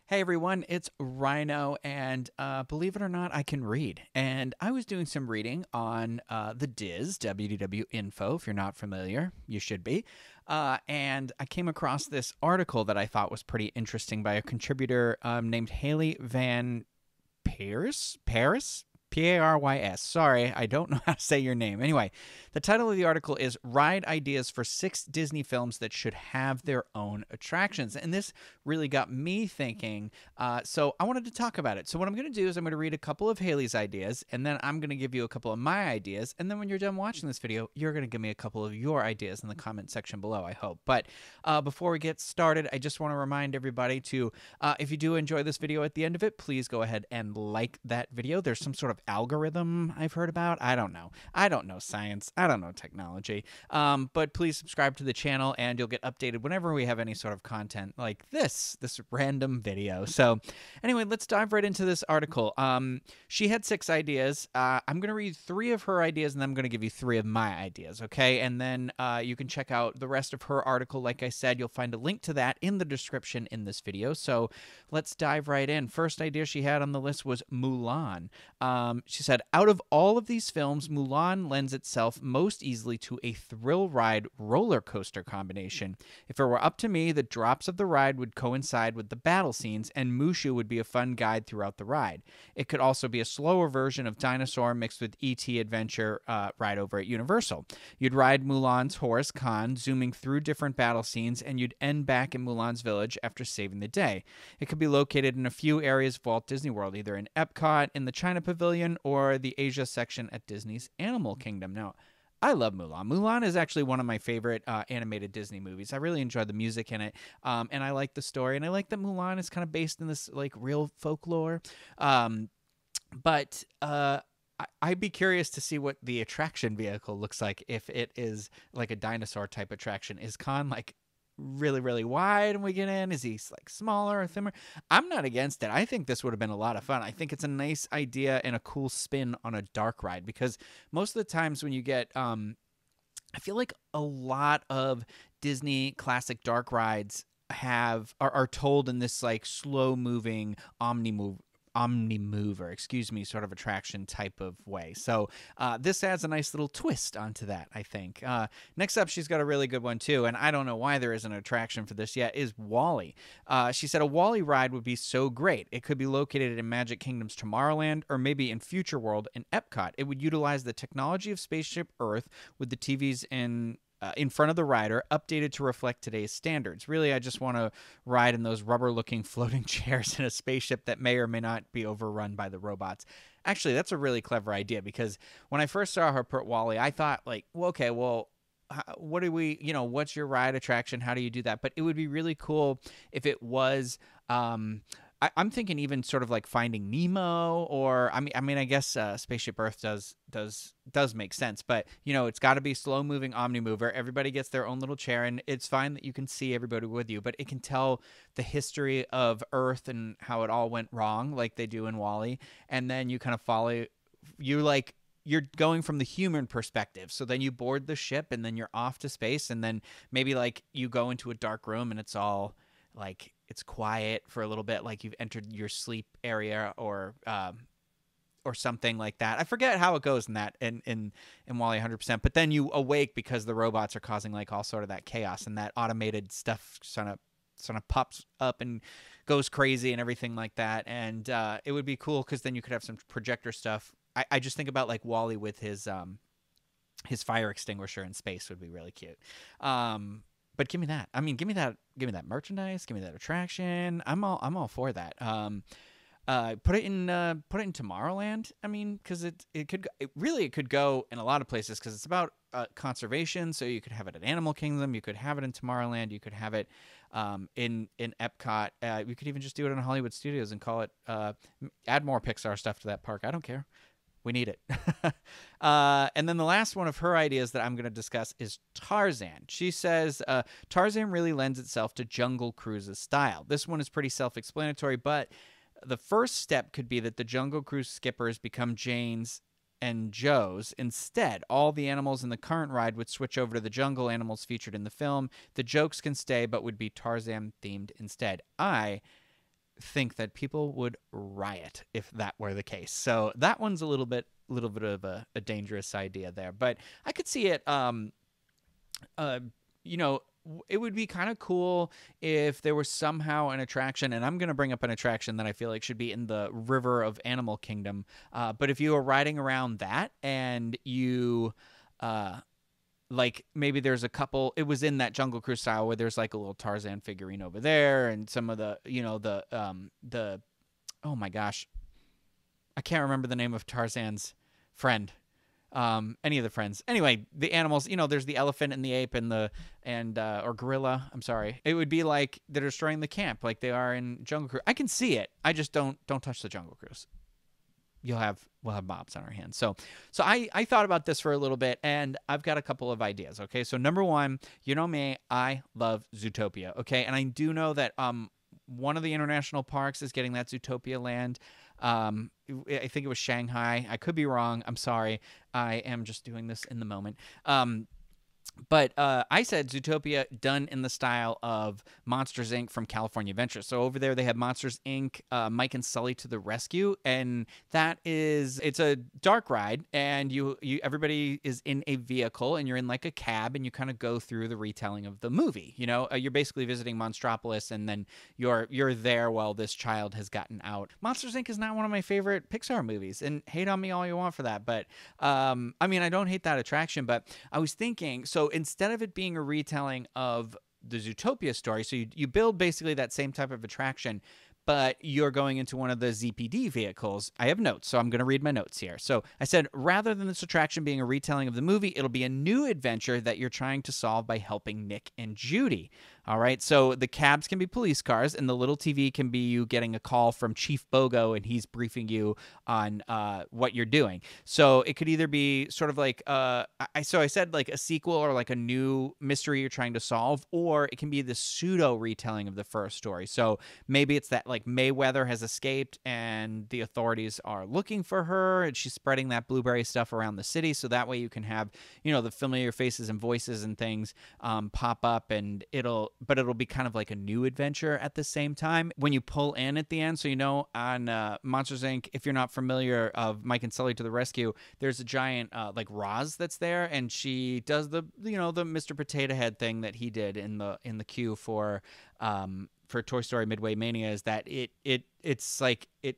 Hey everyone, it's Ryno, and believe it or not, I can read. And I was doing some reading on the DIS, WDW Info. If you're not familiar, you should be. And I came across this article that I thought was pretty interesting by a contributor named Haley Van Paris? Parys. Sorry, I don't know how to say your name. Anyway, the title of the article is Ride Ideas for 6 Disney Films That Should Have Their Own Attractions. And this really got me thinking. So I wanted to talk about it. So what I'm going to do is I'm going to read a couple of Haley's ideas, and then I'm going to give you a couple of my ideas. And then when you're done watching this video, you're going to give me a couple of your ideas in the comment section below, I hope. But before we get started, I just want to remind everybody to, if you do enjoy this video at the end of it, please go ahead and like that video. There's some sort of algorithm I've heard about. I don't know. I don't know science. I don't know technology. But please subscribe to the channel and you'll get updated whenever we have any sort of content like this random video. So anyway, let's dive right into this article. She had 6 ideas. I'm going to read 3 of her ideas and then I'm going to give you 3 of my ideas. Okay. And then you can check out the rest of her article. Like I said, you'll find a link to that in the description in this video. So let's dive right in. First idea she had on the list was Mulan. She said, out of all of these films, Mulan lends itself most easily to a thrill ride roller coaster combination. If it were up to me, the drops of the ride would coincide with the battle scenes, and Mushu would be a fun guide throughout the ride. It could also be a slower version of Dinosaur mixed with E.T. Adventure ride over at Universal. You'd ride Mulan's horse, Khan, zooming through different battle scenes, and you'd end back in Mulan's village after saving the day. It could be located in a few areas of Walt Disney World, either in Epcot, in the China Pavilion, or the Asia section at Disney's Animal Kingdom. Now, I love Mulan. Mulan is actually one of my favorite animated Disney movies. I really enjoy the music in it, and I like the story, and I like that Mulan is kind of based in this like real folklore. But I'd be curious to see what the attraction vehicle looks like if it is like a dinosaur type attraction. Is Khan like really wide when we get in? Is he like smaller or thinner? I'm not against it. I think this would have been a lot of fun. I think it's a nice idea and a cool spin on a dark ride, because most of the times when you get I feel like a lot of Disney classic dark rides are told in this like slow moving omni-mover, sort of attraction type of way. So this adds a nice little twist onto that, I think. Next up, she's got a really good one too, and I don't know why there isn't an attraction for this yet, is WallE. She said a WallE ride would be so great. It could be located in Magic Kingdom's Tomorrowland or maybe in Future World in Epcot. It would utilize the technology of Spaceship Earth with the TVs in front of the rider, updated to reflect today's standards. Really, I just want to ride in those rubber-looking floating chairs in a spaceship that may or may not be overrun by the robots. Actually, that's a really clever idea, because when I first saw her put WallE, I thought like, well, okay, well, what do we, what's your ride attraction? How do you do that? But it would be really cool if it was, I'm thinking even sort of like Finding Nemo, or I guess Spaceship Earth does make sense, but it's got to be slow moving omni-mover. Everybody gets their own little chair, and it's fine that you can see everybody with you, but it can tell the history of Earth and how it all went wrong, like they do in WallE, and then you kind of follow. You're going from the human perspective. So then you board the ship and then you're off to space, and then maybe like you go into a dark room and it's all like it's quiet for a little bit, like you've entered your sleep area or something like that. I forget how it goes in that in WallE 100%, but then you awake because the robots are causing like all sort of that chaos, and that automated stuff sort of pops up and goes crazy and everything like that. And it would be cool because then you could have some projector stuff. I just think about like WallE with his fire extinguisher in space would be really cute. But give me that. I mean, give me that merchandise. Give me that attraction. I'm all for that. Put it in Tomorrowland. I mean, because it could go in a lot of places, because it's about conservation. So you could have it at Animal Kingdom. You could have it in Tomorrowland. You could have it in Epcot. You could even just do it in Hollywood Studios and call it. Add more Pixar stuff to that park. I don't care. We need it. And then the last one of her ideas that I'm going to discuss is Tarzan. She says, Tarzan really lends itself to Jungle Cruise's style. This one is pretty self-explanatory, but the first step could be that the Jungle Cruise skippers become Jane's and Joe's. Instead, all the animals in the current ride would switch over to the jungle animals featured in the film. The jokes can stay, but would be Tarzan-themed instead. I think that people would riot if that were the case. So that one's a little bit of a dangerous idea there. But I could see it. You know, it would be kind of cool if there was somehow an attraction, and I'm going to bring up an attraction that I feel like should be in the River of Animal Kingdom. But if you were riding around that and you, like maybe there's a couple, it was in that Jungle Cruise style where there's like a little Tarzan figurine over there and some of the, oh my gosh, I can't remember the name of Tarzan's friend. Any of the friends. Anyway, the animals, there's the elephant and the ape and or gorilla. I'm sorry. It would be like they're destroying the camp like they are in Jungle Cruise. I can see it. I just don't touch the Jungle Cruise. We'll have mobs on our hands. So I thought about this for a little bit, and I've got a couple of ideas. Okay. So number one, you know me, I love Zootopia. Okay. And I do know that, one of the international parks is getting that Zootopia land. I think it was Shanghai. I could be wrong. I'm sorry. I am just doing this in the moment. But I said Zootopia done in the style of Monsters, Inc. from California Adventure. So over there they have Monsters, Inc., Mike and Sully to the Rescue. And it's a dark ride. And everybody is in a vehicle and you're in like a cab and you kind of go through the retelling of the movie. You're basically visiting Monstropolis and then you're there while this child has gotten out. Monsters, Inc. is not one of my favorite Pixar movies. And hate on me all you want for that. But, I don't hate that attraction. But I was thinking, so instead of it being a retelling of the Zootopia story, so you build basically that same type of attraction, but you're going into one of the ZPD vehicles. I have notes, so I'm going to read my notes here. So I said, rather than this attraction being a retelling of the movie, it'll be a new adventure that you're trying to solve by helping Nick and Judy. All right, so the cabs can be police cars, and the little TV can be you getting a call from Chief Bogo, and he's briefing you on what you're doing. So it could either be sort of like, I said like a sequel or like a new mystery you're trying to solve, or it can be the pseudo retelling of the first story. So maybe it's that like Mayweather has escaped, and the authorities are looking for her, and she's spreading that blueberry stuff around the city. So that way you can have, the familiar faces and voices and things pop up, and it'll be kind of like a new adventure at the same time when you pull in at the end. So, on Monsters, Inc., if you're not familiar of Mike and Sully to the Rescue, there's a giant like Roz that's there, and she does the Mr. Potato Head thing that he did in the queue for Toy Story Midway Mania, is that it's like it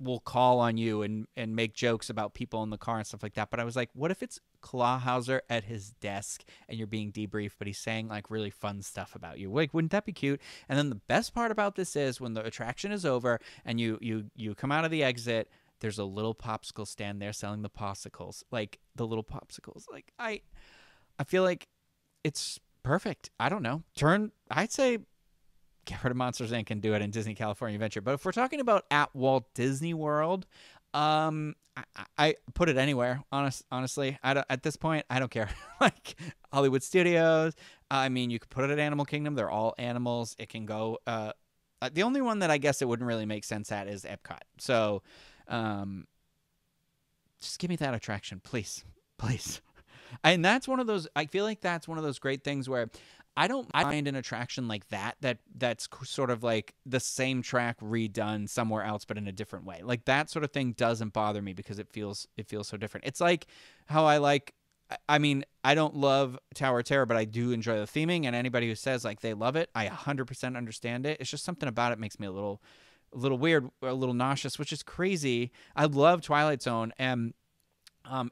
will call on you and make jokes about people in the car and stuff like that. But I was like, what if it's Clawhauser at his desk and you're being debriefed, but he's saying like really fun stuff about you? Like, wouldn't that be cute? And then the best part about this is when the attraction is over and you come out of the exit, there's a little popsicle stand there selling the popsicles, like the little popsicles. Like I feel like it's perfect. I don't know. I'd say get rid of Monsters, Inc. and do it in Disney California Adventure. But if we're talking about at Walt Disney World, I put it anywhere. Honestly, at this point, I don't care. Like Hollywood Studios. You could put it at Animal Kingdom. They're all animals. It can go. The only one that I guess it wouldn't really make sense at is Epcot. So, just give me that attraction, please. And that's one of those. I feel like that's one of those great things where I don't mind an attraction like that's sort of like the same track redone somewhere else but in a different way. Like that sort of thing doesn't bother me because it feels so different. It's like how I don't love Tower of Terror, but I do enjoy the theming, and anybody who says like they love it, I 100% understand it. It's just something about it makes me a little weird, a little nauseous, which is crazy. I love Twilight Zone, and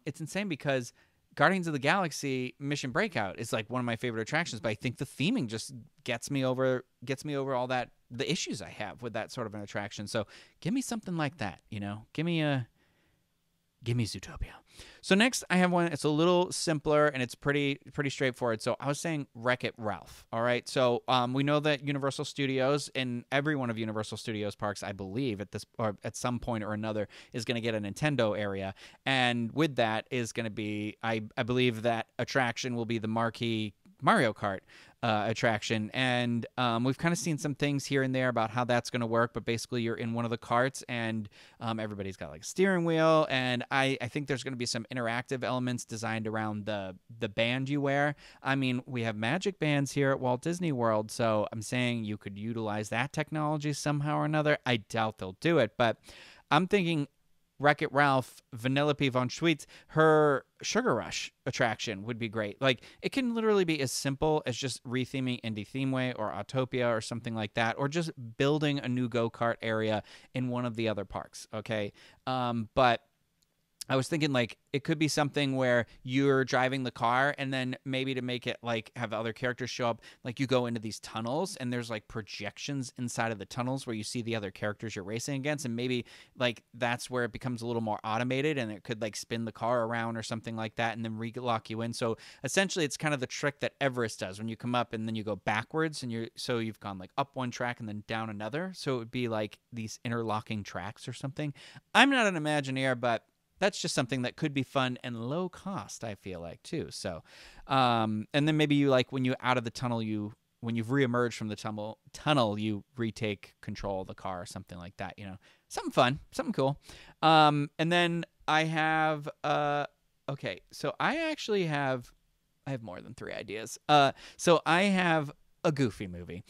it's insane because Guardians of the Galaxy Mission Breakout is like one of my favorite attractions, but I think the theming just gets me over all that, the issues I have with that sort of an attraction. So give me something like that, give me Zootopia. So next I have one. It's a little simpler and it's pretty straightforward. So I was saying WreckIt Ralph. All right. So we know that Universal Studios, in every one of Universal Studios parks, I believe at some point or another, is going to get a Nintendo area. And with that is going to be, I believe that attraction will be the marquee Mario Kart attraction, and we've kind of seen some things here and there about how that's going to work. But basically, you're in one of the carts, and everybody's got like a steering wheel, and I think there's going to be some interactive elements designed around the band you wear. I mean, we have magic bands here at Walt Disney World, so I'm saying you could utilize that technology somehow or another. I doubt they'll do it, but I'm thinking WreckIt Ralph, Vanellope von Schweetz, her Sugar Rush attraction would be great. Like, it can literally be as simple as just retheming Indie Themeway or Autopia or something like that, or just building a new go-kart area in one of the other parks, okay? But I was thinking, like, it could be something where you're driving the car, and then maybe to make it, like, have other characters show up, like, you go into these tunnels, and there's, like, projections inside of the tunnels where you see the other characters you're racing against, and maybe, like, that's where it becomes a little more automated, and it could, like, spin the car around or something like that, and then re-lock you in. So, essentially, it's kind of the trick that Everest does when you come up, and then you go backwards, and you've gone, like, up one track and then down another, so it would be, like, these interlocking tracks or something. I'm not an Imagineer, but that's just something that could be fun and low cost, I feel like, too. So, and then maybe you, like, when you're out of the tunnel, when you've reemerged from the tunnel, you retake control of the car or something like that, something fun, something cool. And then I have, okay, so I have more than 3 ideas. So I have a Goofy movie.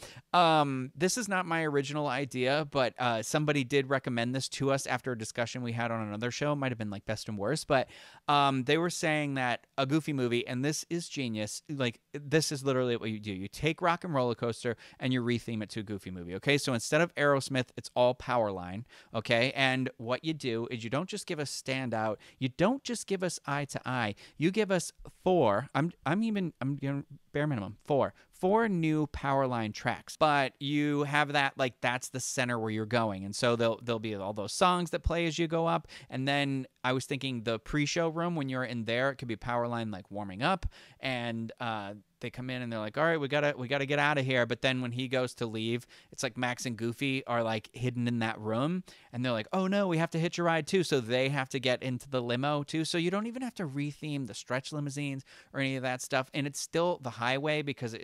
This is not my original idea, but somebody did recommend this to us after a discussion we had on another show. It might have been like Best and Worst, but they were saying that a Goofy movie, and this is genius. Like, this is literally what you do. You take Rock and Roller Coaster and you retheme it to a Goofy movie. Okay, so instead of Aerosmith, it's all Powerline. Okay, and what you do is you don't just give us Standout. You don't just give us Eye to Eye. You give us 4. I'm gonna bare minimum 4 new Powerline tracks, but you have that, like, that's the center where you're going, and so there'll be all those songs that play as you go up. And then I was thinking the pre-show room, when you're in there, it could be Powerline, like, warming up, and they come in and they're like, all right, we gotta get out of here. But then when he goes to leave, it's like Max and Goofy are, like, hidden in that room, and they're like, oh no, we have to hitch a ride too. So they have to get into the limo too. So you don't even have to retheme the stretch limousines or any of that stuff. And it's still the highway, because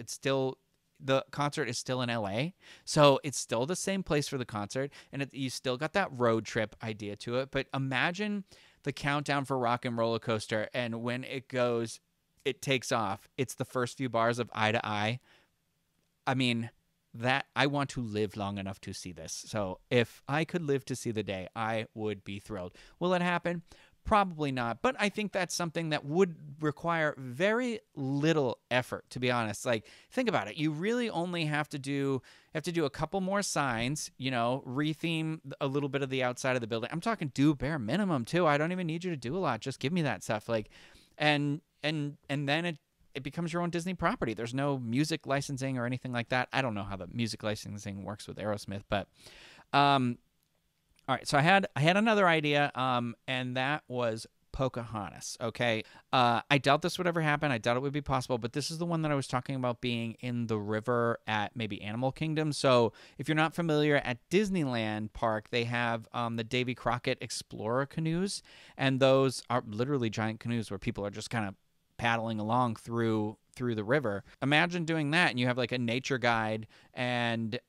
the concert is still in LA. So it's still the same place for the concert, and you still got that road trip idea to it. But imagine the countdown for Rock and Roller Coaster, and when it takes off, it's the first few bars of Eye to Eye. I mean, that I want to live long enough to see this. So if I could live to see the day, I would be thrilled. Will it happen? Probably not, but I think that's something that would require very little effort, to be honest. Like, think about it. You really only have to do a couple more signs, retheme a little bit of the outside of the building. I'm talking do bare minimum too. I don't even need you to do a lot. Just give me that stuff. Like, and then it becomes your own Disney property. There's no music licensing or anything like that. I don't know how the music licensing works with Aerosmith, but all right, so I had another idea, and that was Pocahontas, okay? I doubt this would ever happen. I doubt it would be possible, but this is the one that I was talking about being in the river at maybe Animal Kingdom. So if you're not familiar, at Disneyland Park, they have the Davy Crockett Explorer canoes, and those are literally giant canoes where people are just kind of paddling along through the river. Imagine doing that, and you have, like, a nature guide, and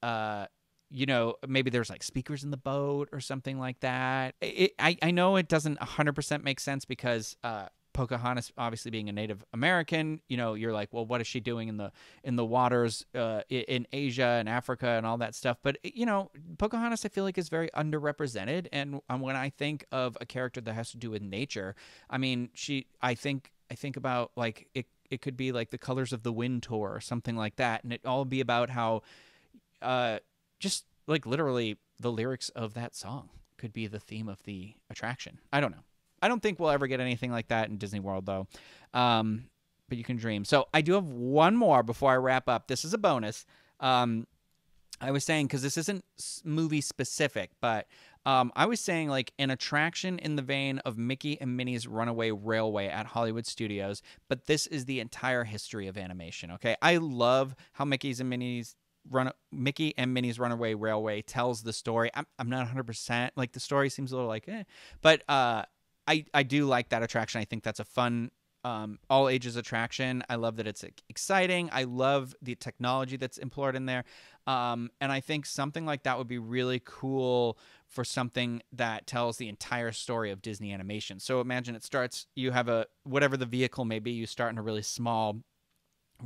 maybe there's, like, speakers in the boat or something like that. I know it doesn't 100% make sense, because Pocahontas, obviously being a Native American, you're like, well, what is she doing in the waters in Asia and Africa and all that stuff? But Pocahontas, I feel like, is very underrepresented, and when I think of a character that has to do with nature, I mean, I think about, like, it could be like the Colors of the Wind tour or something like that, and it all be about how just, like, literally the lyrics of that song could be the theme of the attraction. I don't know. I don't think we'll ever get anything like that in Disney World, though. But you can dream. So I do have one more before I wrap up. This is a bonus. I was saying, because this isn't movie specific, but I was saying, like, an attraction in the vein of Mickey and Minnie's Runaway Railway at Hollywood Studios, but this is the entire history of animation, okay? I love how Mickey and Minnie's Runaway Railway tells the story. I'm not 100%. Like, the story seems a little like, but I do like that attraction. I think that's a fun all ages attraction. I love that it's exciting. I love the technology that's employed in there. And I think something like that would be really cool for something that tells the entire story of Disney animation. So imagine it starts, you have whatever the vehicle may be, you start in a really small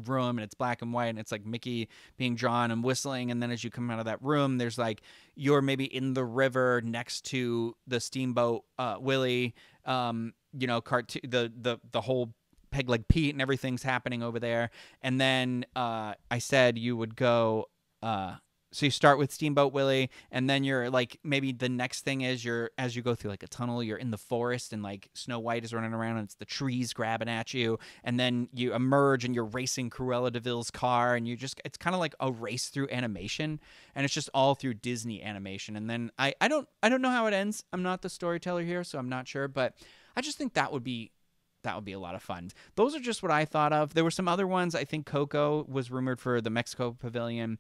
room and it's black and white and it's like Mickey being drawn and whistling, and then as you come out of that room there's like you're maybe in the river next to the Steamboat Willie, cartoon, the whole Peg Leg Pete and everything's happening over there. And then I said you would go so you start with Steamboat Willie, and then you're like, maybe the next thing is as you go through like a tunnel, you're in the forest and like Snow White is running around and it's the trees grabbing at you, and then you emerge and you're racing Cruella de Vil's car, and it's kind of like a race through animation, and it's just all through Disney animation. And then I don't know how it ends. I'm not the storyteller here, so I'm not sure, but I just think that would be a lot of fun. Those are just what I thought of. There were some other ones. I think Coco was rumored for the Mexico Pavilion.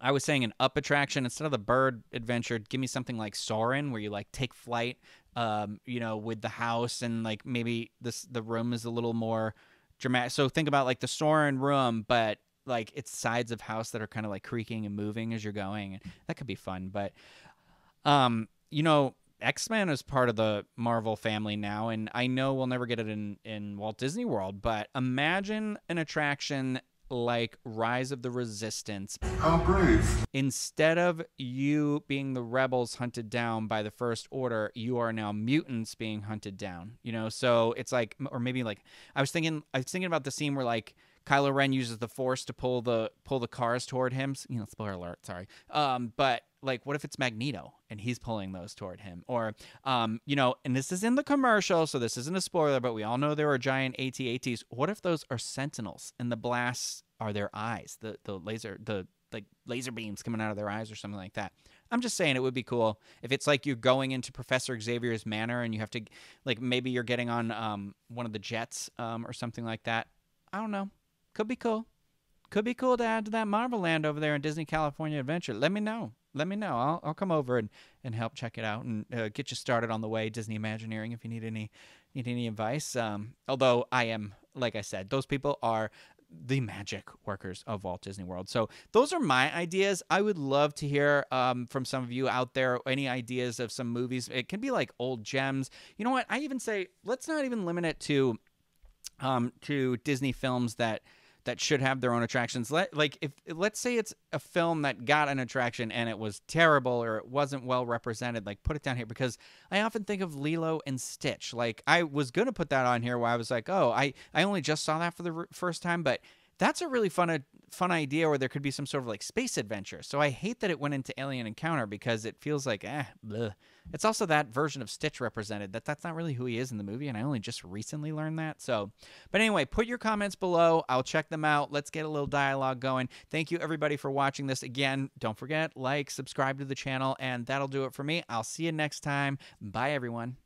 I was saying an Up attraction, instead of the bird adventure, give me something like Soarin', where you like take flight, with the house, and like maybe the room is a little more dramatic. So think about like the Soarin' room, but like it's sides of house that are kind of like creaking and moving as you're going. That could be fun. But, X-Men is part of the Marvel family now, and I know we'll never get it in Walt Disney World, but imagine an attraction like Rise of the Resistance. How brave. Instead of you being the rebels hunted down by the First Order, you are now mutants being hunted down. So it's like, or maybe like, I was thinking about the scene where like Kylo Ren uses the Force to pull the cars toward him. Spoiler alert, sorry. But like, what if it's Magneto and he's pulling those toward him? Or, and this is in the commercial, so this isn't a spoiler, but we all know there are giant AT-ATs. What if those are Sentinels and the blasts are their eyes? The laser beams coming out of their eyes or something like that. I'm just saying it would be cool if it's like you're going into Professor Xavier's manor and you have to, like, maybe you're getting on one of the jets or something like that. I don't know. Could be cool. Could be cool to add to that Marvel Land over there in Disney California Adventure. Let me know. I'll come over and help check it out and get you started on the way, Disney Imagineering, if you need any advice. Although I am, like I said, those people are the magic workers of Walt Disney World. So those are my ideas. I would love to hear from some of you out there any ideas of some movies. It can be like old gems. You know what? I even say let's not even limit it to Disney films that should have their own attractions. Let's say it's a film that got an attraction and it was terrible or it wasn't well represented, like put it down here, because I often think of Lilo and Stitch. Like I was going to put that on here where I was like, oh, I only just saw that for the first time, but that's a really fun idea where there could be some sort of like space adventure. So I hate that it went into Alien Encounter because it feels like, bleh. It's also that version of Stitch represented. That's not really who he is in the movie, and I only just recently learned that. So, but anyway, put your comments below. I'll check them out. Let's get a little dialogue going. Thank you, everybody, for watching this. Again, don't forget, like, subscribe to the channel, and that'll do it for me. I'll see you next time. Bye, everyone.